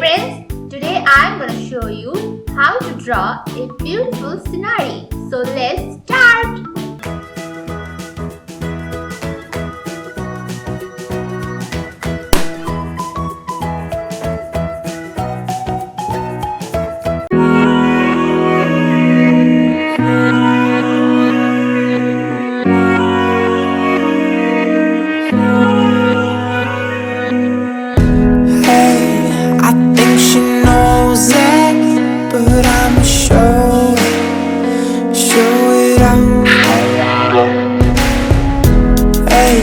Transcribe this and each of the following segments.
friends, today I'm gonna show you how to draw a beautiful scenery. So let's start! But I'ma show it out. Hey,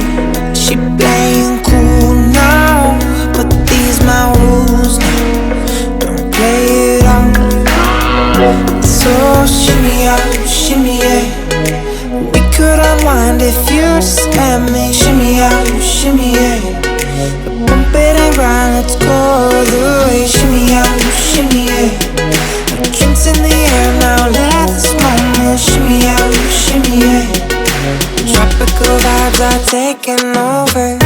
she playing cool now, but these my rules now. Don't play it out. So shimmy out, shimmy yeah. We could unwind if you just let me. Shimmy out, shimmy yeah. Bump it and grind, let's go the way. Shimmy out, shimmy yeah. Drinks in the air now, let this moment shimmy out, shimmy yeah. Tropical vibes are taking over.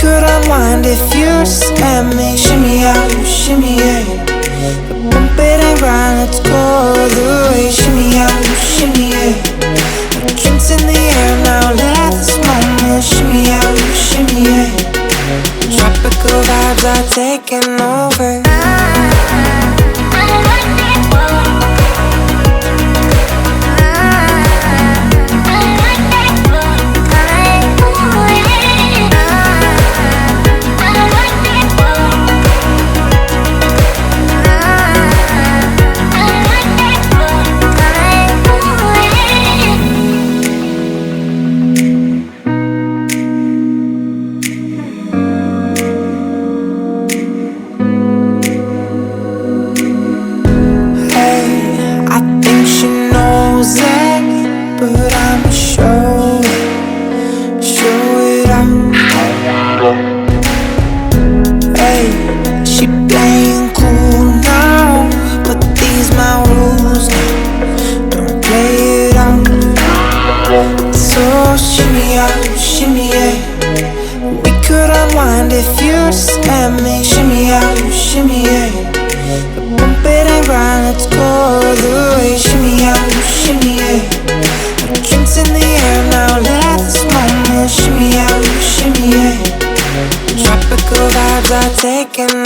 could unwind if you just let me. Shimmy out, you shimmy yeah. Bump it and grind, let's go the way. Shimmy out, you shimmy yeah. Drinks in the air now, let this moment. Shimmy out, you shimmy yeah. Tropical vibes are taking over. But I'ma show it out. Hey, she playing cool now, but these my rules now. Don't play it out. So shimmy out, shimmy yeah. We could unwind if you just let me. Shimmy out, shimmy yeah. Bump it and grind, let's go the way. Shimmy out, shimmy yeah. Drinks in the air now, let this moment. Shimmy out, shimmy yeah. Tropical vibes are taking